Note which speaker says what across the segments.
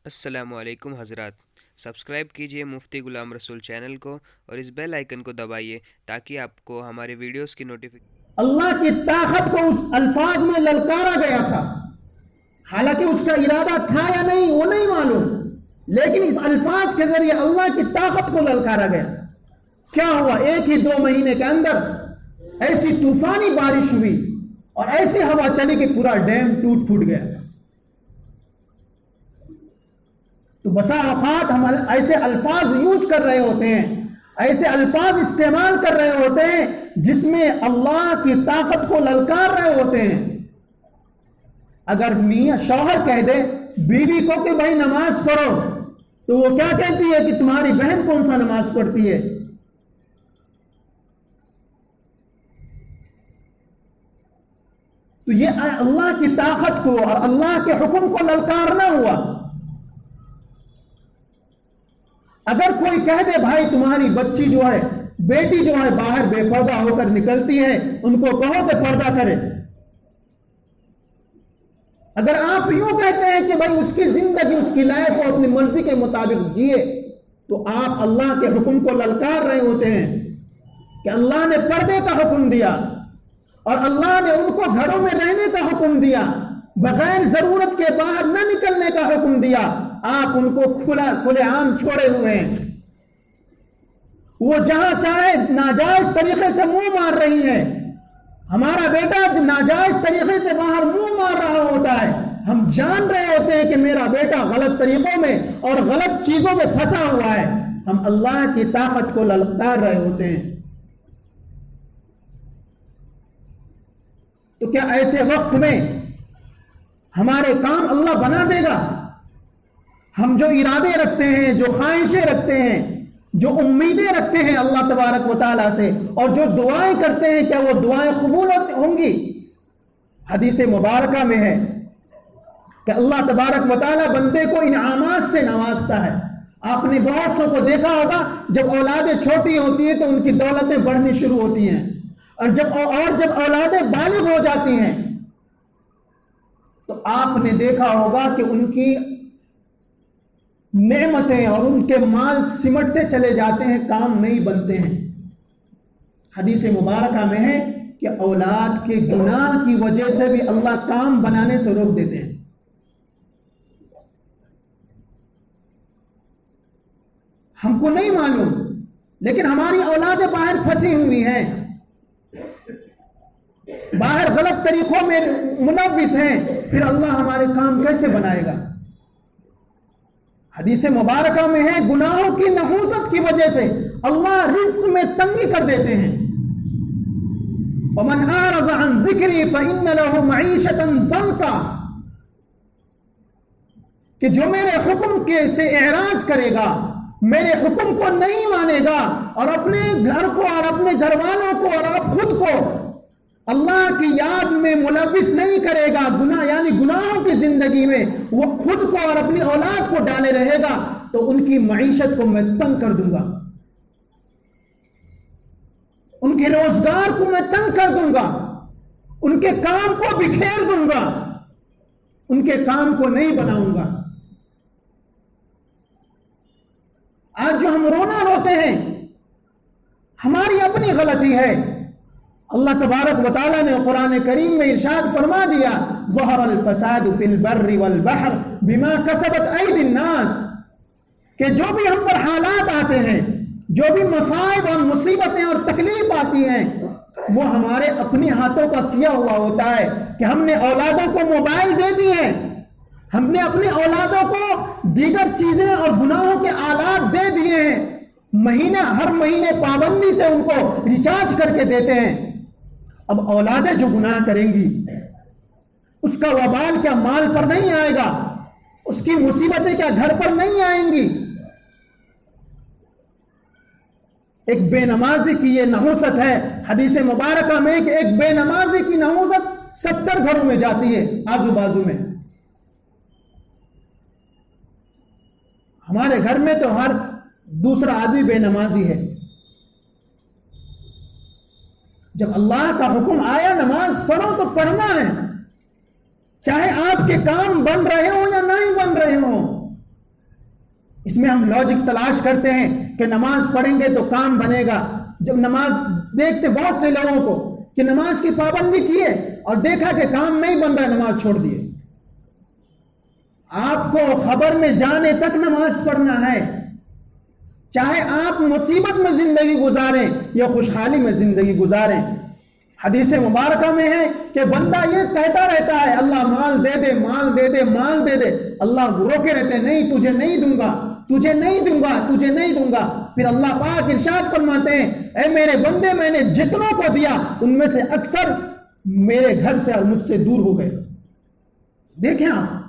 Speaker 1: السلام علیکم حضرات، سبسکرائب کیجئے مفتی غلام رسول چینل کو اور اس بیل آئیکن کو دبائیے تاکہ آپ کو ہمارے ویڈیوز کی نوٹیفیکیشن۔
Speaker 2: اللہ کی طاقت کو اس الفاظ میں للکارا گیا تھا، حالانکہ اس کا ارادہ تھا یا نہیں وہ نہیں معلوم، لیکن اس الفاظ کے ذریعے اللہ کی طاقت کو للکارا گیا۔ کیا ہوا؟ ایک ہی 2 مہینے کے اندر ایسی طوفانی بارش ہوئی اور ایسی ہوا چلی کہ پورا ڈیم ٹوٹ پھوٹ گیا۔ تو بسا اوقات ہم ایسے الفاظ یوز کر رہے ہوتے ہیں، ایسے الفاظ استعمال کر رہے ہوتے ہیں جس میں اللہ کی طاقت کو للکار رہے ہوتے ہیں۔ اگر میاں شوہر کہہ دے بیوی کو کہ بھائی نماز پڑھو، تو وہ کیا کہتی ہے کہ تمہاری بہن کون سا نماز پڑھتی ہے؟ تو یہ اللہ کی طاقت کو اور اللہ کے حکم کو للکارنا ہوا۔ اگر کوئی کہہ دے بھائی تمہاری بچی جو ہے، بیٹی جو ہے باہر بے پردہ ہو کر نکلتی ہے، ان کو کہو کہ پردہ کرے۔ اگر آپ یوں کہتے ہیں کہ بھائی اس کی زندگی، اس کی لائف کو اپنی مرضی کے مطابق جیے، تو آپ اللہ کے حکم کو للکار رہے ہوتے ہیں کہ اللہ نے پردے کا حکم دیا اور اللہ نے ان کو گھروں میں رہنے کا حکم دیا، بغیر ضرورت کے باہر نہ نکلنے کا حکم دیا۔ آپ ان کو کھلے عام چھوڑے ہوئے ہیں، وہ جہاں چاہے ناجائز طریقے سے منہ مار رہی ہیں۔ ہمارا بیٹا ناجائز طریقے سے باہر منہ مار رہا ہوتا ہے، ہم جان رہے ہوتے ہیں کہ میرا بیٹا غلط طریقوں میں اور غلط چیزوں میں پھنسا ہوا ہے، ہم اللہ کی طاقت کو للکار رہے ہوتے ہیں۔ تو کیا ایسے وقت میں ہمارے کام اللہ بنا دے گا؟ ہم جو ارادے رکھتے ہیں، جو خواہشیں رکھتے ہیں، جو امیدیں رکھتے ہیں اللہ تبارک و تعالیٰ سے، اور جو دعائیں کرتے ہیں، کیا وہ دعائیں قبول ہوں گی؟ حدیث مبارکہ میں ہے کہ اللہ تبارک و تعالیٰ بندے کو انعامات سے نوازتا ہے۔ آپ نے بہت سو کو دیکھا ہوگا، جب اولادیں چھوٹی ہوتی ہیں تو ان کی دولتیں بڑھنی شروع ہوتی ہیں، اور جب اولادیں بالغ ہو جاتی ہیں تو آپ نے دیکھا ہوگا کہ ان کی نعمتیں اور ان کے مال سمٹتے چلے جاتے ہیں، کام نہیں بنتے ہیں۔ حدیث مبارکہ میں ہے کہ اولاد کے گناہ کی وجہ سے بھی اللہ کام بنانے سے روک دیتے ہیں۔ ہم کو نہیں معلوم، لیکن ہماری اولادیں باہر پھنسی ہوئی ہیں، باہر غلط طریقوں میں ملوث ہیں، پھر اللہ ہمارے کام کیسے بنائے گا؟ حدیث مبارکہ میں ہے گناہوں کی نحوست کی وجہ سے اللہ رزق میں تنگی کر دیتے ہیں۔ وَمَنْ أَعْرَضَ عَنْ ذِكْرِي فَإِنَّ لَهُ مَعِيشَةً ضَنْكًا، کہ جو میرے حکم کے سے اعراض کرے گا، میرے حکم کو نہیں مانے گا، اور اپنے گھر کو اور اپنے گھر والوں کو اور آپ خود کو اللہ کی یاد میں ملوث نہیں کرے گا، گناہ یعنی گناہوں کی زندگی میں وہ خود کو اور اپنی اولاد کو ڈالے رہے گا، تو ان کی معیشت کو میں تنگ کر دوں گا، ان کے روزگار کو میں تنگ کر دوں گا، ان کے کام کو بکھیر دوں گا، ان کے کام کو نہیں بناؤں گا۔ آج جو ہم رونا روتے ہیں ہماری اپنی غلطی ہے۔ اللہ تبارک و تعالیٰ نے قرآن کریم میں ارشاد فرما دیا، ظہر الفساد فی البر والبحر بما کسبت ایدی الناس، کہ جو بھی ہم پر حالات آتے ہیں، جو بھی مصائب اور مصیبتیں اور تکلیف آتی ہیں، وہ ہمارے اپنے ہاتھوں کا کیا ہوا ہوتا ہے، کہ ہم نے اولادوں کو موبائل دے دی ہیں، ہم نے اپنے اولادوں کو دیگر چیزیں اور گناہوں کے آلات دے دیے ہیں، ہر مہینے پابندی سے ان کو ریچارج کر کے دیتے ہیں۔ اب اولادیں جو گناہ کریں گی اس کا وبال کیا مال پر نہیں آئے گا؟ اس کی مصیبتیں کیا گھر پر نہیں آئیں گی؟ ایک بے نمازی کی یہ نحوست ہے حدیث مبارکہ میں، کہ ایک بے نمازی کی نحوست 70 گھروں میں جاتی ہے آزو بازو میں۔ ہمارے گھر میں تو ہر دوسرا آدمی بے نمازی ہے۔ جب اللہ کا حکم آیا نماز پڑھو تو پڑھنا ہے، چاہے آپ کے کام بن رہے ہوں یا نہیں بن رہے ہوں، اس میں ہم لاجک تلاش کرتے ہیں کہ نماز پڑھیں گے تو کام بنے گا. جب نماز دیکھتے بہت سے لوگوں کو کہ نماز کی پابندی کی ہے اور دیکھا کہ کام نہیں بن رہا، نماز چھوڑ دیے. آپ کو خبر میں جانے تک نماز پڑھنا ہے، چاہے آپ مصیبت میں زندگی گزاریں یا خوشحالی میں زندگی گزاریں. حدیث مبارکہ میں ہے کہ بندہ یہ کہتا رہتا ہے اللہ مال دے دے، مال دے دے، مال دے دے. اللہ روکے رہتے ہیں، نہیں تجھے نہیں دوں گا، تجھے نہیں دوں گا، تجھے نہیں دوں گا. پھر اللہ پاک ارشاد فرماتے ہیں اے میرے بندے، میں نے جتنوں کو دیا ان میں سے اکثر میرے گھر سے اور مجھ سے دور ہو گئے. دیکھیں آپ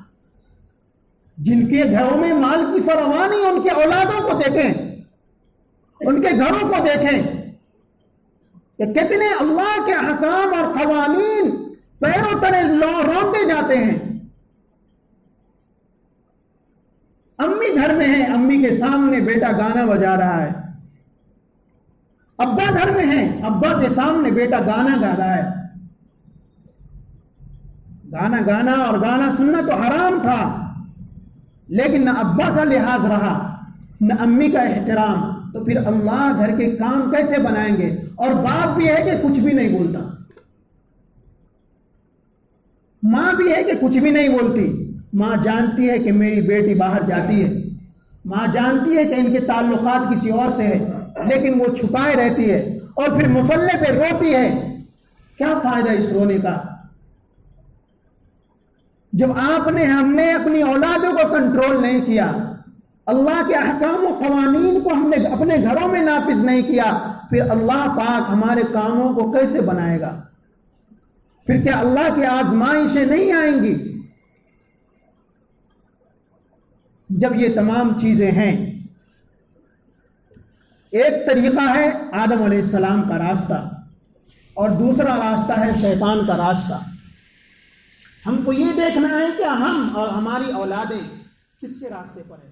Speaker 2: جن کے گھروں میں مال کی فراوانی، ان کے اولادوں کو دیکھیں، ان کے گھروں کو دیکھیں کہ کتنے اللہ کے احکام اور قوانین پیروں تلے رونتے جاتے ہیں. امی گھر میں ہے، امی کے سامنے بیٹا گانا بجا رہا ہے. ابا گھر میں ہے، ابا کے سامنے بیٹا گانا گا رہا ہے. گانا اور گانا سننا تو حرام تھا، لیکن نہ ابا کا لحاظ رہا نہ امی کا احترام. تو پھر اللہ گھر کے کام کیسے بنائیں گے؟ اور باپ بھی ہے کہ کچھ بھی نہیں بولتا، ماں بھی ہے کہ کچھ بھی نہیں بولتی. ماں جانتی ہے کہ میری بیٹی باہر جاتی ہے، ماں جانتی ہے کہ ان کے تعلقات کسی اور سے ہے، لیکن وہ چھپائے رہتی ہے اور پھر مصلے پہ روتی ہے. کیا فائدہ اس رونے کا؟ جب ہم نے اپنی اولادوں کو کنٹرول نہیں کیا، اللہ کے احکام و قوانین کو ہم نے اپنے گھروں میں نافذ نہیں کیا، پھر اللہ پاک ہمارے کاموں کو کیسے بنائے گا؟ پھر کیا اللہ کی آزمائشیں نہیں آئیں گی؟ جب یہ تمام چیزیں ہیں، ایک طریقہ ہے آدم علیہ السلام کا راستہ اور دوسرا راستہ ہے شیطان کا راستہ. ہم کو یہ دیکھنا ہے کہ ہم اور ہماری اولادیں کس کے راستے پر ہیں.